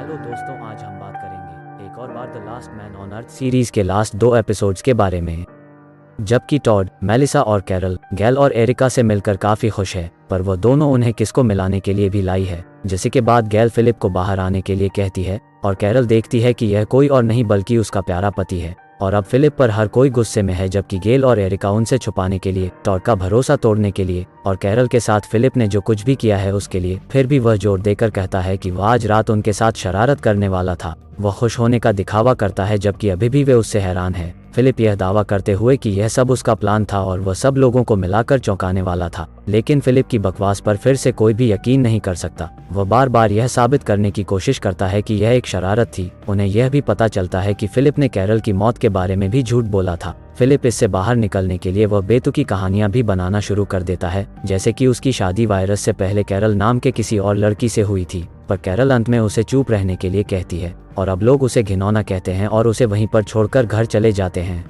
Hello दोस्तों, आज हम बात करेंगे एक और बार the last man on earth series के लास्ट 2 एपिसोड्स के बारे में। जबकि टॉड, मेलिसा और कैरल गैल और एरिका से मिलकर काफ़ी खुश है, पर वह दोनों उन्हें किसको मिलाने के लिए भी लाई है। जिसे के बाद गैल फिलिप को बाहर आने के लिए कहती है और कैरल देखती है कि यह कोई और नहीं बल्कि उसका प्यारा पति है और अब फिलिप पर हर कोई गुस्से में है। जबकि गेल और एरिका उनसे छुपाने के लिए, टॉड का भरोसा तोड़ने के लिए और कैरल के साथ फिलिप ने जो कुछ भी किया है उसके लिए, फिर भी वह जोर देकर कहता है कि वह आज रात उनके साथ शरारत करने वाला था। वह खुश होने का दिखावा करता है जबकि अभी भी वे उससे हैरान है। फिलिप यह दावा करते हुए कि यह सब उसका प्लान था और वह सब लोगों को मिलाकर चौंकाने वाला था, लेकिन फिलिप की बकवास पर फिर से कोई भी यकीन नहीं कर सकता। वह बार बार यह साबित करने की कोशिश करता है कि यह एक शरारत थी। उन्हें यह भी पता चलता है कि फिलिप ने कैरल की मौत के बारे में भी झूठ बोला था। फिलिप इससे बाहर निकलने के लिए वह बेतुकी कहानियां भी बनाना शुरू कर देता है, जैसे कि उसकी शादी वायरस से पहले कैरल नाम के किसी और लड़की से हुई थी, पर कैरल अंत में उसे चुप रहने के लिए कहती है और अब लोग उसे घिनौना कहते हैं और उसे वहीं पर छोड़कर घर चले जाते हैं।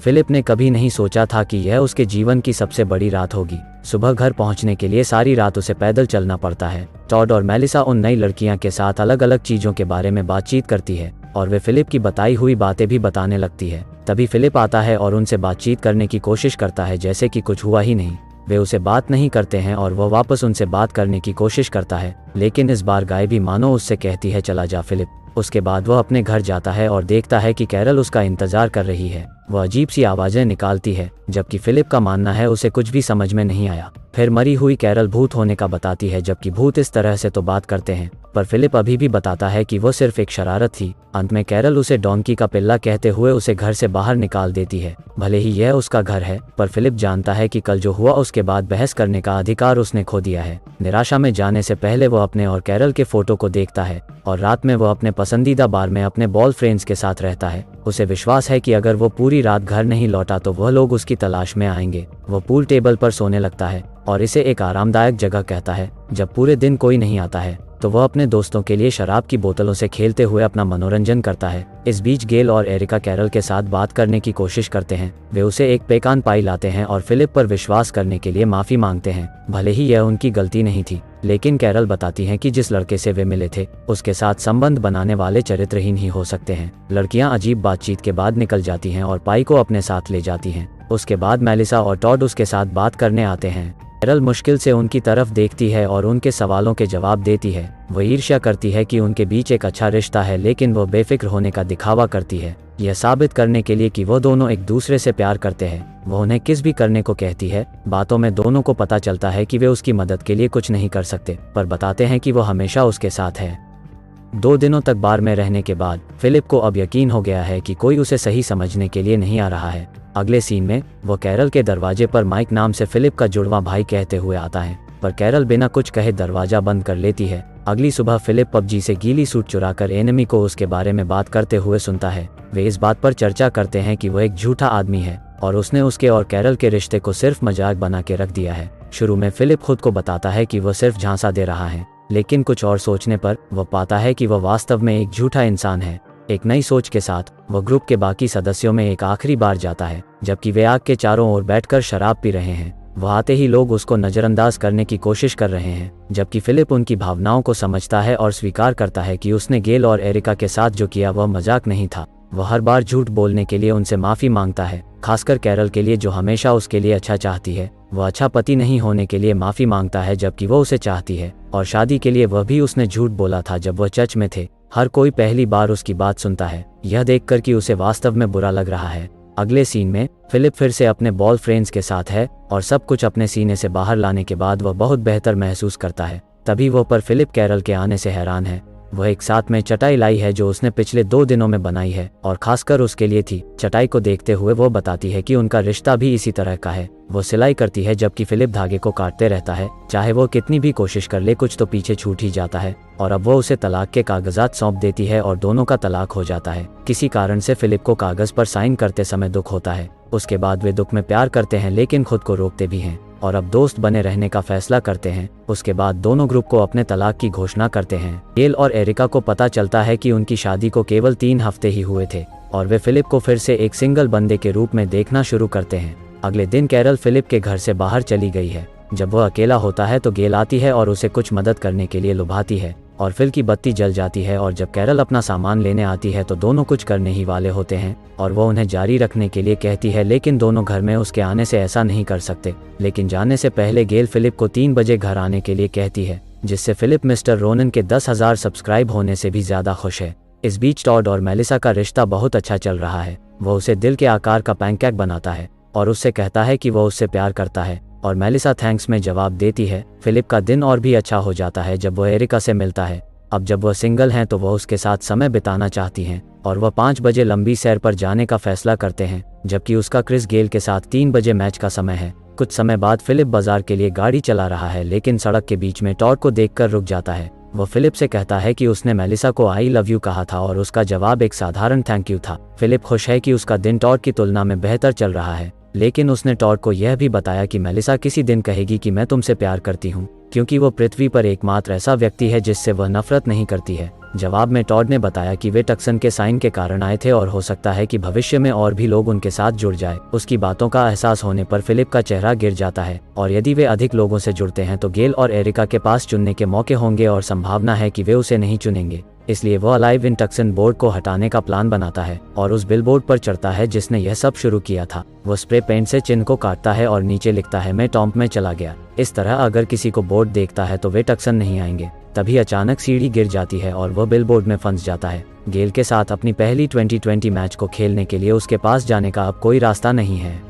फिलिप ने कभी नहीं सोचा था कि यह उसके जीवन की सबसे बड़ी रात होगी। सुबह घर पहुंचने के लिए सारी रात उसे पैदल चलना पड़ता है। टॉड और मेलिसा उन नई लड़कियां के साथ अलग अलग चीजों के बारे में बातचीत करती है और वे फिलिप की बताई हुई बातें भी बताने लगती है। तभी फिलिप आता है और उनसे बातचीत करने की कोशिश करता है जैसे कि कुछ हुआ ही नहीं। वे उसे बात नहीं करते हैं और वह वापस उनसे बात करने की कोशिश करता है, लेकिन इस बार गाय भी मानो उससे कहती है चला जा फिलिप। उसके बाद वह अपने घर जाता है और देखता है कि कैरल उसका इंतजार कर रही है। वह अजीब सी आवाजें निकालती है, जबकि फिलिप का मानना है उसे कुछ भी समझ में नहीं आया। फिर मरी हुई कैरल भूत होने का बताती है, जबकि भूत इस तरह से तो बात करते हैं, पर फिलिप अभी भी बताता है कि वो सिर्फ एक शरारत थी। अंत में कैरल उसे डॉन्की का पिल्ला कहते हुए उसे घर से बाहर निकाल देती है। भले ही यह उसका घर है, पर फिलिप जानता है कि कल जो हुआ उसके बाद बहस करने का अधिकार उसने खो दिया है। निराशा में जाने से पहले वो अपने और कैरल के फोटो को देखता है और रात में वो अपने पसंदीदा बार में अपने बॉय फ्रेंड्स के साथ रहता है। उसे विश्वास है कि अगर वो पूरी रात घर नहीं लौटा तो वह लोग उसकी तलाश में आएंगे। वो पूल टेबल पर सोने लगता है और इसे एक आरामदायक जगह कहता है। जब पूरे दिन कोई नहीं आता है तो वह अपने दोस्तों के लिए शराब की बोतलों से खेलते हुए अपना मनोरंजन करता है। इस बीच गेल और एरिका कैरल के साथ बात करने की कोशिश करते हैं। वे उसे एक पेकान पाई लाते हैं और फिलिप पर विश्वास करने के लिए माफी मांगते हैं। भले ही यह उनकी गलती नहीं थी, लेकिन कैरल बताती हैं कि जिस लड़के से वे मिले थे उसके साथ संबंध बनाने वाले चरित्रहीन ही हो सकते हैं। लड़कियां अजीब बातचीत के बाद निकल जाती हैं और पाई को अपने साथ ले जाती हैं। उसके बाद मेलिसा और टॉड उसके साथ बात करने आते हैं। कैरल मुश्किल से उनकी तरफ देखती है और उनके सवालों के जवाब देती है। वह ईर्ष्या करती है कि उनके बीच एक अच्छा रिश्ता है, लेकिन वह बेफिक्र होने का दिखावा करती है, यह साबित करने के लिए कि वो दोनों एक दूसरे से प्यार करते हैं। वह उन्हें किस भी करने को कहती है। बातों में दोनों को पता चलता है कि वे उसकी मदद के लिए कुछ नहीं कर सकते, पर बताते हैं कि वो हमेशा उसके साथ है। 2 दिनों तक बार में रहने के बाद फिलिप को अब यकीन हो गया है कि कोई उसे सही समझने के लिए नहीं आ रहा है। अगले सीन में वो कैरल के दरवाजे पर माइक नाम से फिलिप का जुड़वा भाई कहते हुए आता है, पर कैरल बिना कुछ कहे दरवाजा बंद कर लेती है। अगली सुबह फिलिप पबजी से गीली सूट चुराकर एनिमी को उसके बारे में बात करते हुए सुनता है। वे इस बात पर चर्चा करते हैं कि वह एक झूठा आदमी है और उसने उसके और कैरल के रिश्ते को सिर्फ मजाक बना के रख दिया है। शुरू में फिलिप खुद को बताता है कि वह सिर्फ झांसा दे रहा है, लेकिन कुछ और सोचने पर वह पाता है कि वह वास्तव में एक झूठा इंसान है। एक नई सोच के साथ वह ग्रुप के बाकी सदस्यों में एक आखिरी बार जाता है, जबकि वे आग के चारों ओर बैठकर शराब पी रहे हैं। वह आते ही लोग उसको नजरअंदाज करने की कोशिश कर रहे हैं, जबकि फिलिप उनकी भावनाओं को समझता है और स्वीकार करता है कि उसने गेल और एरिका के साथ जो किया वह मजाक नहीं था। वह हर बार झूठ बोलने के लिए उनसे माफी मांगता है, खासकर कैरल के लिए जो हमेशा उसके लिए अच्छा चाहती है। वह अच्छा पति नहीं होने के लिए माफी मांगता है, जबकि वह उसे चाहती है, और शादी के लिए वह भी उसने झूठ बोला था जब वह चर्च में थे। हर कोई पहली बार उसकी बात सुनता है, यह देखकर कि उसे वास्तव में बुरा लग रहा है। अगले सीन में फिलिप फिर से अपने बॉय फ्रेंड्स के साथ है और सब कुछ अपने सीने से बाहर लाने के बाद वह बहुत बेहतर महसूस करता है। तभी वह पर फिलिप कैरल के आने से हैरान है। वह एक साथ में चटाई लाई है जो उसने पिछले 2 दिनों में बनाई है और खासकर उसके लिए थी। चटाई को देखते हुए वो बताती है कि उनका रिश्ता भी इसी तरह का है। वो सिलाई करती है जबकि फिलिप धागे को काटते रहता है। चाहे वो कितनी भी कोशिश कर ले, कुछ तो पीछे छूट ही जाता है और अब वो उसे तलाक के कागजात सौंप देती है और दोनों का तलाक हो जाता है। किसी कारण से फिलिप को कागज पर साइन करते समय दुख होता है। उसके बाद वे दुख में प्यार करते हैं, लेकिन खुद को रोकते भी हैं और अब दोस्त बने रहने का फैसला करते हैं। उसके बाद दोनों ग्रुप को अपने तलाक की घोषणा करते हैं। गेल और एरिका को पता चलता है कि उनकी शादी को केवल 3 हफ्ते ही हुए थे और वे फिलिप को फिर से एक सिंगल बंदे के रूप में देखना शुरू करते हैं। अगले दिन कैरल फिलिप के घर से बाहर चली गई है। जब वह अकेला होता है तो गेल आती है और उसे कुछ मदद करने के लिए लुभाती है। और फिल की बत्ती जल जाती है और जब कैरल अपना सामान लेने आती है तो दोनों कुछ करने ही वाले होते हैं और वो उन्हें जारी रखने के लिए कहती है, लेकिन दोनों घर में उसके आने से ऐसा नहीं कर सकते। लेकिन जाने से पहले गेल फिलिप को 3 बजे घर आने के लिए कहती है, जिससे फिलिप मिस्टर रोनन के 10,000 सब्सक्राइब होने से भी ज़्यादा खुश है। इस बीच टॉड और मेलिसा का रिश्ता बहुत अच्छा चल रहा है। वो उसे दिल के आकार का पैनकेक बनाता है और उससे कहता है कि वो उससे प्यार करता है और मेलिसा थैंक्स में जवाब देती है। फिलिप का दिन और भी अच्छा हो जाता है जब वो एरिका से मिलता है। अब जब वह सिंगल हैं तो वह उसके साथ समय बिताना चाहती हैं और वह 5 बजे लंबी सैर पर जाने का फैसला करते हैं, जबकि उसका क्रिस गेल के साथ 3 बजे मैच का समय है। कुछ समय बाद फिलिप बाजार के लिए गाड़ी चला रहा है, लेकिन सड़क के बीच में टॉड को देखकर रुक जाता है। वो फिलिप से कहता है कि उसने मेलिसा को आई लव यू कहा था और उसका जवाब एक साधारण थैंक यू था। फिलिप खुश है कि उसका दिन टॉड की तुलना में बेहतर चल रहा है, लेकिन उसने टॉड को यह भी बताया कि मेलिसा किसी दिन कहेगी कि मैं तुमसे प्यार करती हूँ, क्योंकि वो पृथ्वी पर एकमात्र ऐसा व्यक्ति है जिससे वह नफरत नहीं करती है। जवाब में टॉड ने बताया कि वे टक्सन के साइन के कारण आए थे और हो सकता है कि भविष्य में और भी लोग उनके साथ जुड़ जाए। उसकी बातों का एहसास होने पर फिलिप का चेहरा गिर जाता है और यदि वे अधिक लोगों से जुड़ते हैं तो गेल और एरिका के पास चुनने के मौके होंगे और संभावना है कि वे उसे नहीं चुनेंगे। इसलिए वो अलाइव इन टक्सन बोर्ड को हटाने का प्लान बनाता है और उस बिलबोर्ड पर चढ़ता है जिसने यह सब शुरू किया था। वो स्प्रे पेंट से चिन्ह को काटता है और नीचे लिखता है, मैं टॉम्प में चला गया। इस तरह अगर किसी को बोर्ड देखता है तो वे टक्सन नहीं आएंगे। तभी अचानक सीढ़ी गिर जाती है और वह बिलबोर्ड में फंस जाता है। गेल के साथ अपनी पहली 2020 मैच को खेलने के लिए उसके पास जाने का अब कोई रास्ता नहीं है।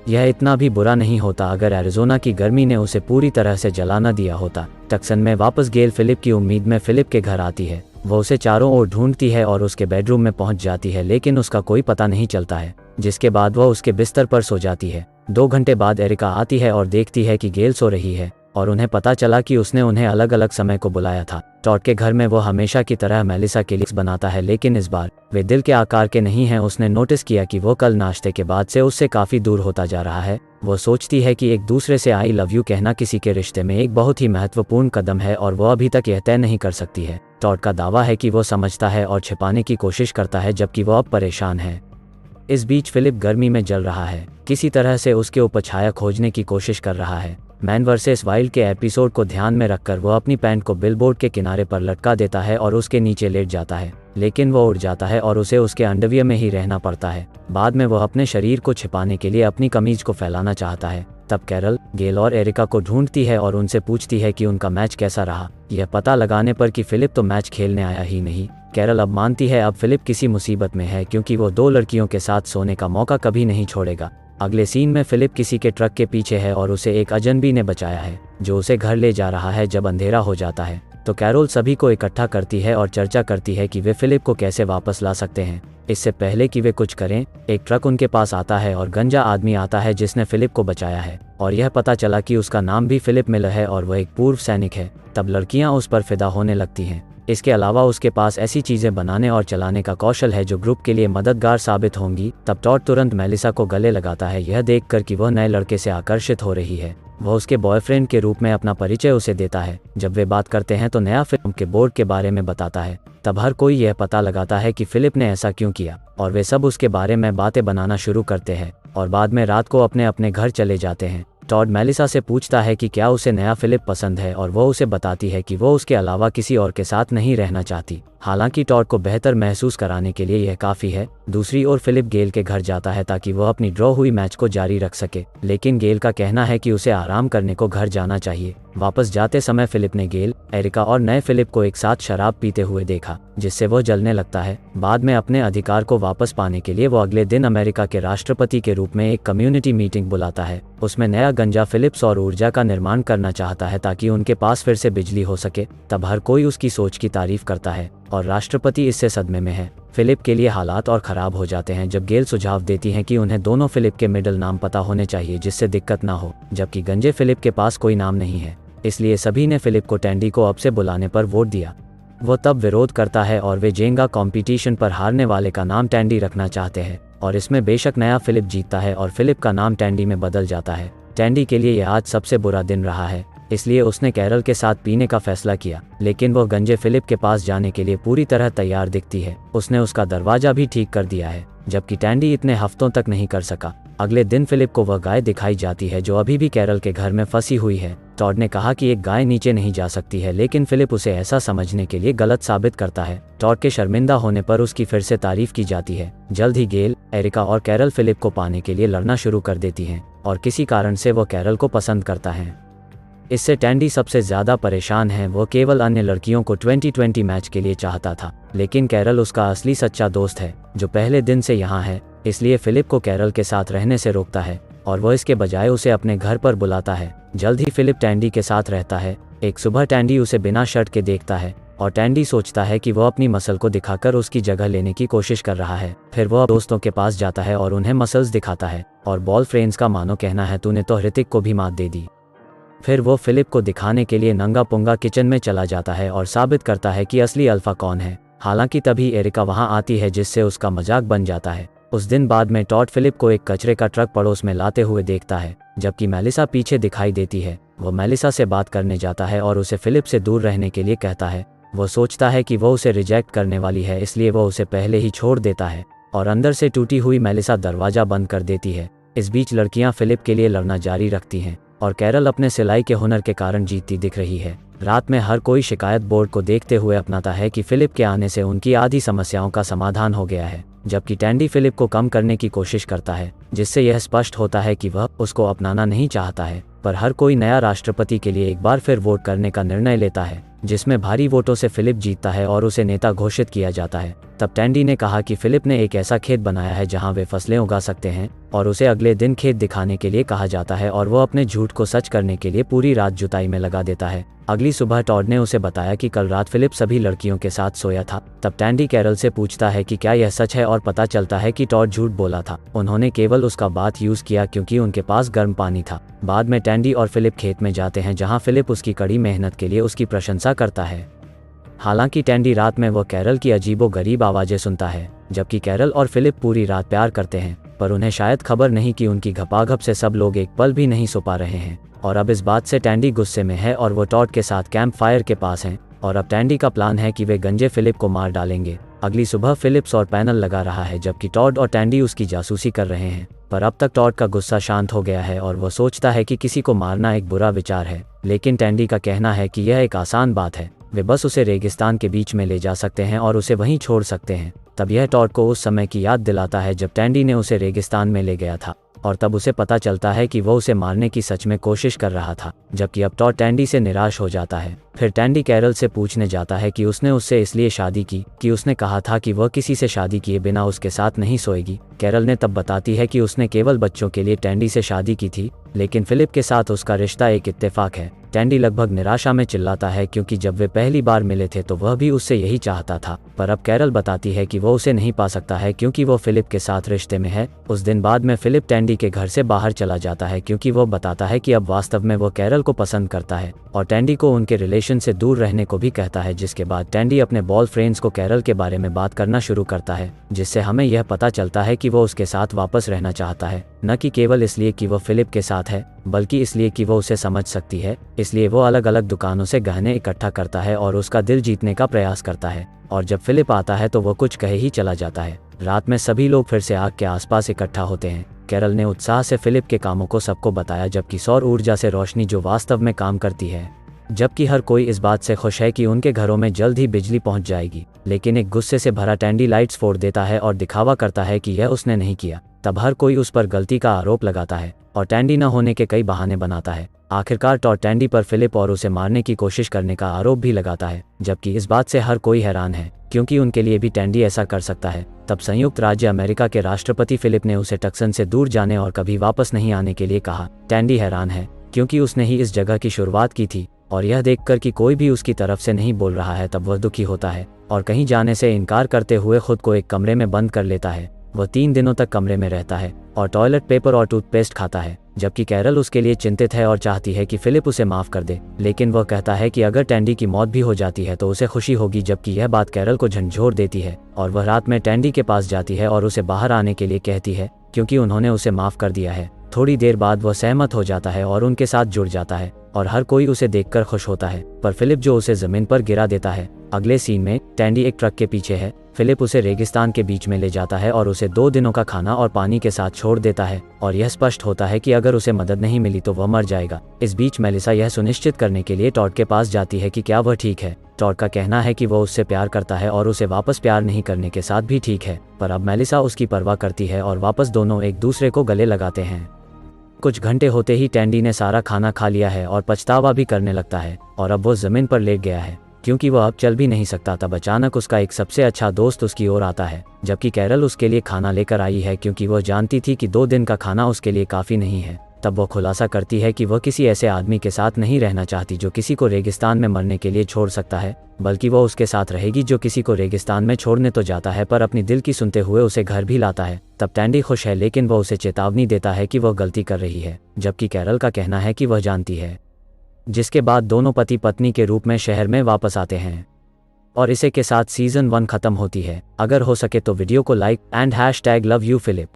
यह इतना भी बुरा नहीं होता अगर एरिज़ोना की गर्मी ने उसे पूरी तरह से जला न दिया होता। टक्सन में वापस गेल फिलिप की उम्मीद में फिलिप के घर आती है। वो उसे चारों ओर ढूंढती है और उसके बेडरूम में पहुंच जाती है, लेकिन उसका कोई पता नहीं चलता है, जिसके बाद वह उसके बिस्तर पर सो जाती है। 2 घंटे बाद एरिका आती है और देखती है कि गेल सो रही है और उन्हें पता चला कि उसने उन्हें अलग अलग समय को बुलाया था। टॉड के घर में वो हमेशा की तरह मेलिसा के लिए बनाता है, लेकिन इस बार वे दिल के आकार के नहीं हैं। उसने नोटिस किया कि वो कल नाश्ते के बाद से उससे काफ़ी दूर होता जा रहा है। वो सोचती है कि एक दूसरे से आई लव यू कहना किसी के रिश्ते में एक बहुत ही महत्वपूर्ण कदम है और वो अभी तक यह तय नहीं कर सकती है। टॉड का दावा है कि वो समझता है और छिपाने की कोशिश करता है, जबकि वो अब परेशान है। इस बीच फिलिप गर्मी में जल रहा है, किसी तरह से उसके ऊपर छाया खोजने की कोशिश कर रहा है। मैन वर्सेस वाइल्ड के एपिसोड को ध्यान में रखकर वो अपनी पैंट को बिलबोर्ड के किनारे पर लटका देता है और उसके नीचे लेट जाता है, लेकिन वो उड़ जाता है और उसे उसके अंडरवियर में ही रहना पड़ता है। बाद में वह अपने शरीर को छिपाने के लिए अपनी कमीज को फैलाना चाहता है। तब कैरल, गेल और एरिका को ढूंढती है और उनसे पूछती है कि उनका मैच कैसा रहा। यह पता लगाने पर कि फिलिप तो मैच खेलने आया ही नहीं। कैरल अब मानती है अब फिलिप किसी मुसीबत में है, क्योंकि वो 2 लड़कियों के साथ सोने का मौका कभी नहीं छोड़ेगा। अगले सीन में फिलिप किसी के ट्रक के पीछे है और उसे एक अजनबी ने बचाया है, जो उसे घर ले जा रहा है। जब अंधेरा हो जाता है तो कैरोल सभी को इकट्ठा करती है और चर्चा करती है कि वे फिलिप को कैसे वापस ला सकते हैं। इससे पहले कि वे कुछ करें, एक ट्रक उनके पास आता है और गंजा आदमी आता है जिसने फिलिप को बचाया है और यह पता चला कि उसका नाम भी फिलिप मिलर है और वह एक पूर्व सैनिक है। तब लड़कियां उस पर फिदा होने लगती हैं। इसके अलावा उसके पास ऐसी चीजें बनाने और चलाने का कौशल है जो ग्रुप के लिए मददगार साबित होंगी। तब टॉड तुरंत मेलिसा को गले लगाता है, यह देखकर कि वह नए लड़के से आकर्षित हो रही है। वह उसके बॉयफ्रेंड के रूप में अपना परिचय उसे देता है। जब वे बात करते हैं तो नया फिल्म के बोर्ड के बारे में बताता है। तब हर कोई यह पता लगाता है कि फिलिप ने ऐसा क्यों किया और वे सब उसके बारे में बातें बनाना शुरू करते हैं और बाद में रात को अपने अपने घर चले जाते हैं। टॉड मेलिसा से पूछता है कि क्या उसे नया फिलिप पसंद है और वो उसे बताती है कि वो उसके अलावा किसी और के साथ नहीं रहना चाहती। हालांकि टॉड को बेहतर महसूस कराने के लिए यह काफ़ी है। दूसरी ओर फिलिप गेल के घर जाता है ताकि वह अपनी ड्रॉ हुई मैच को जारी रख सके, लेकिन गेल का कहना है कि उसे आराम करने को घर जाना चाहिए। वापस जाते समय फिलिप ने गेल, एरिका और नए फिलिप को एक साथ शराब पीते हुए देखा, जिससे वो जलने लगता है। बाद में अपने अधिकार को वापस पाने के लिए वो अगले दिन अमेरिका के राष्ट्रपति के रूप में एक कम्युनिटी मीटिंग बुलाता है। उसमें नया गंजा फिलिप सौर ऊर्जा का निर्माण करना चाहता है ताकि उनके पास फिर से बिजली हो सके। तब हर कोई उसकी सोच की तारीफ करता है और राष्ट्रपति इससे सदमे में है। फिलिप के लिए हालात और ख़राब हो जाते हैं जब गेल सुझाव देती हैं कि उन्हें दोनों फिलिप के मिडिल नाम पता होने चाहिए जिससे दिक्कत ना हो, जबकि गंजे फिलिप के पास कोई नाम नहीं है। इसलिए सभी ने फिलिप को टैंडी को अब से बुलाने पर वोट दिया। वो तब विरोध करता है और वे जेंगा कंपटीशन पर हारने वाले का नाम टैंडी रखना चाहते हैं और इसमें बेशक नया फिलिप जीतता है और फिलिप का नाम टैंडी में बदल जाता है। टैंडी के लिए यह आज सबसे बुरा दिन रहा है, इसलिए उसने कैरल के साथ पीने का फैसला किया, लेकिन वो गंजे फिलिप के पास जाने के लिए पूरी तरह तैयार दिखती है। उसने उसका दरवाजा भी ठीक कर दिया है, जबकि टैंडी इतने हफ्तों तक नहीं कर सका। अगले दिन फिलिप को वह गाय दिखाई जाती है जो अभी भी कैरल के घर में फंसी हुई है। टॉड ने कहा कि एक गाय नीचे नहीं जा सकती है, लेकिन फिलिप उसे ऐसा समझने के लिए गलत साबित करता है। टॉड के शर्मिंदा होने पर उसकी फिर से तारीफ की जाती है। जल्द ही गेल, एरिका और कैरल फिलिप को पाने के लिए लड़ना शुरू कर देती हैं और किसी कारण से वो कैरल को पसंद करता है। इससे टैंडी सबसे ज़्यादा परेशान है। वो केवल अन्य लड़कियों को 2020 मैच के लिए चाहता था, लेकिन कैरल उसका असली सच्चा दोस्त है जो पहले दिन से यहाँ है। इसलिए फिलिप को कैरल के साथ रहने से रोकता है और वो इसके बजाय उसे अपने घर पर बुलाता है। जल्द ही फिलिप टैंडी के साथ रहता है। एक सुबह टैंडी उसे बिना शर्ट के देखता है और टैंडी सोचता है कि वो अपनी मसल को दिखाकर उसकी जगह लेने की कोशिश कर रहा है। फिर वो दोस्तों के पास जाता है और उन्हें मसल्स दिखाता है और बॉल फ्रेंड्स का मानो कहना है, तूने तो हृतिक को भी मात दे दी। फिर वो फिलिप को दिखाने के लिए नंगा पुंगा किचन में चला जाता है और साबित करता है कि असली अल्फा कौन है। हालांकि तभी एरिका वहां आती है जिससे उसका मजाक बन जाता है। उस दिन बाद में टॉड फिलिप को एक कचरे का ट्रक पड़ोस में लाते हुए देखता है, जबकि मेलिसा पीछे दिखाई देती है। वो मेलिसा से बात करने जाता है और उसे फिलिप से दूर रहने के लिए कहता है। वो सोचता है कि वो उसे रिजेक्ट करने वाली है, इसलिए वो उसे पहले ही छोड़ देता है और अंदर से टूटी हुई मेलिसा दरवाज़ा बंद कर देती है। इस बीच लड़कियां फिलिप के लिए लड़ना जारी रखती हैं और कैरल अपने सिलाई के हुनर के कारण जीतती दिख रही है। रात में हर कोई शिकायत बोर्ड को देखते हुए अपनाता है कि फिलिप के आने से उनकी आधी समस्याओं का समाधान हो गया है, जबकि टैंडी फिलिप को कम करने की कोशिश करता है, जिससे यह स्पष्ट होता है कि वह उसको अपनाना नहीं चाहता है। पर हर कोई नया राष्ट्रपति के लिए एक बार फिर वोट करने का निर्णय लेता है, जिसमें भारी वोटों से फिलिप जीतता है और उसे नेता घोषित किया जाता है। तब टैंडी ने कहा कि फिलिप ने एक ऐसा खेत बनाया है जहां वे फसलें उगा सकते हैं और उसे अगले दिन खेत दिखाने के लिए कहा जाता है और वो अपने झूठ को सच करने के लिए पूरी रात जुताई में लगा देता है। अगली सुबह टॉड ने उसे बताया कि कल रात फिलिप सभी लड़कियों के साथ सोया था। तब टैंडी कैरल से पूछता है कि क्या यह सच है और पता चलता है कि टॉड झूठ बोला था। उन्होंने केवल उसका बात यूज किया क्योंकि उनके पास गर्म पानी था। बाद में टैंडी और फिलिप खेत में जाते हैं जहां फिलिप उसकी कड़ी मेहनत के लिए उसकी प्रशंसा करता है। हालांकि टैंडी रात में वो कैरल की अजीबोगरीब आवाज़ें सुनता है, जबकि कैरल और फिलिप पूरी रात प्यार करते हैं, पर उन्हें शायद खबर नहीं कि उनकी घपाघप से सब लोग एक पल भी नहीं सो पा रहे हैं। और अब इस बात से टैंडी गुस्से में है और वो टॉड के साथ कैंप फायर के पास हैं और अब टैंडी का प्लान है कि वे गंजे फिलिप को मार डालेंगे। अगली सुबह फिलिप्स और पैनल लगा रहा है, जबकि टॉड और टैंडी उसकी जासूसी कर रहे हैं। पर अब तक टॉड का गुस्सा शांत हो गया है और वो सोचता है कि किसी को मारना एक बुरा विचार है, लेकिन टैंडी का कहना है कि यह एक आसान बात है, वे बस उसे रेगिस्तान के बीच में ले जा सकते हैं और उसे वहीं छोड़ सकते हैं। तब यह टॉड को उस समय की याद दिलाता है जब टैंडी ने उसे रेगिस्तान में ले गया था और तब उसे पता चलता है कि वो उसे मारने की सच में कोशिश कर रहा था, जबकि अब टॉड टैंडी से निराश हो जाता है। फिर टैंडी कैरल से पूछने जाता है कि उसने उससे इसलिए शादी की कि उसने कहा था कि वह किसी से शादी किए बिना उसके साथ नहीं सोएगी। कैरल ने तब बताती है कि उसने केवल बच्चों के लिए टैंडी से शादी की थी, लेकिन फिलिप के साथ उसका रिश्ता एक इत्तेफाक है। टैंडी लगभग निराशा में चिल्लाता है क्योंकि जब वे पहली बार मिले थे तो वह भी उससे यही चाहता था, पर अब कैरल बताती है कि वो उसे नहीं पा सकता है क्योंकि वो फिलिप के साथ रिश्ते में है। उस दिन बाद में फिलिप टैंडी के घर से बाहर चला जाता है क्योंकि वो बताता है कि अब वास्तव में वो कैरल को पसंद करता है और टैंडी को उनके रिलेशन से दूर रहने को भी कहता है, जिसके बाद टैंडी अपने बॉल फ्रेंड्स को कैरल के बारे में बात करना शुरू करता है, जिससे हमें यह पता चलता है कि वो उसके साथ वापस रहना चाहता है, न कि केवल इसलिए कि वो फिलिप के साथ है, बल्कि इसलिए कि वो उसे समझ सकती है। इसलिए वो अलग अलग दुकानों से गहने इकट्ठा करता है और उसका दिल जीतने का प्रयास करता है, और जब फिलिप आता है तो वो कुछ कहे ही चला जाता है। रात में सभी लोग फिर से आग के आसपास इकट्ठा होते हैं। कैरल ने उत्साह से फिलिप के कामों को सबको बताया, जबकि सौर ऊर्जा से रोशनी जो वास्तव में काम करती है, जबकि हर कोई इस बात से खुश है कि उनके घरों में जल्द ही बिजली पहुंच जाएगी। लेकिन एक गुस्से से भरा टैंडी लाइट्स फोड़ देता है और दिखावा करता है कि यह उसने नहीं किया। तब हर कोई उस पर गलती का आरोप लगाता है और टैंडी न होने के कई बहाने बनाता है। आखिरकार टॉड टैंडी पर फिलिप और उसे मारने की कोशिश करने का आरोप भी लगाता है, जबकि इस बात से हर कोई हैरान है क्योंकि उनके लिए भी टैंडी ऐसा कर सकता है। तब संयुक्त राज्य अमेरिका के राष्ट्रपति फिलिप ने उसे टक्सन से दूर जाने और कभी वापस नहीं आने के लिए कहा। टैंडी हैरान है क्योंकि उसने ही इस जगह की शुरुआत की थी और यह देखकर कि कोई भी उसकी तरफ से नहीं बोल रहा है, तब वह दुखी होता है और कहीं जाने से इनकार करते हुए खुद को एक कमरे में बंद कर लेता है। वह 3 दिनों तक कमरे में रहता है और टॉयलेट पेपर और टूथपेस्ट खाता है, जबकि कैरल उसके लिए चिंतित है और चाहती है कि फिलिप उसे माफ कर दे, लेकिन वह कहता है कि अगर टैंडी की मौत भी हो जाती है तो उसे खुशी होगी, जबकि यह बात कैरल को झंझोर देती है और वह रात में टैंडी के पास जाती है और उसे बाहर आने के लिए कहती है क्योंकि उन्होंने उसे माफ कर दिया है। थोड़ी देर बाद वह सहमत हो जाता है और उनके साथ जुड़ जाता है और हर कोई उसे देखकर खुश होता है, पर फिलिप जो उसे जमीन पर गिरा देता है। अगले सीन में टैंडी एक ट्रक के पीछे है। फिलिप उसे रेगिस्तान के बीच में ले जाता है और उसे 2 दिनों का खाना और पानी के साथ छोड़ देता है और यह स्पष्ट होता है कि अगर उसे मदद नहीं मिली तो वह मर जाएगा। इस बीच मेलिसा यह सुनिश्चित करने के लिए टॉड के पास जाती है कि क्या वह ठीक है। टॉड का कहना है कि वह उससे प्यार करता है और उसे वापस प्यार नहीं करने के साथ भी ठीक है, पर अब मेलिसा उसकी परवाह करती है और वापस दोनों एक दूसरे को गले लगाते हैं। कुछ घंटे होते ही टैंडी ने सारा खाना खा लिया है और पछतावा भी करने लगता है और अब वो ज़मीन पर लेट गया है क्योंकि वह अब चल भी नहीं सकता। तब अचानक उसका एक सबसे अच्छा दोस्त उसकी ओर आता है, जबकि कैरल उसके लिए खाना लेकर आई है क्योंकि वह जानती थी कि 2 दिन का खाना उसके लिए काफ़ी नहीं है। तब वह खुलासा करती है कि वह किसी ऐसे आदमी के साथ नहीं रहना चाहती जो किसी को रेगिस्तान में मरने के लिए छोड़ सकता है, बल्कि वह उसके साथ रहेगी जो किसी को रेगिस्तान में छोड़ने तो जाता है पर अपनी दिल की सुनते हुए उसे घर भी लाता है। तब टैंडी खुश है, लेकिन वह उसे चेतावनी देता है कि वह गलती कर रही है, जबकि कैरल का कहना है कि वह जानती है। जिसके बाद दोनों पति पत्नी के रूप में शहर में वापस आते हैं और इसे के साथ सीज़न 1 खत्म होती है। अगर हो सके तो वीडियो को लाइक एंड #LoveYouPhilip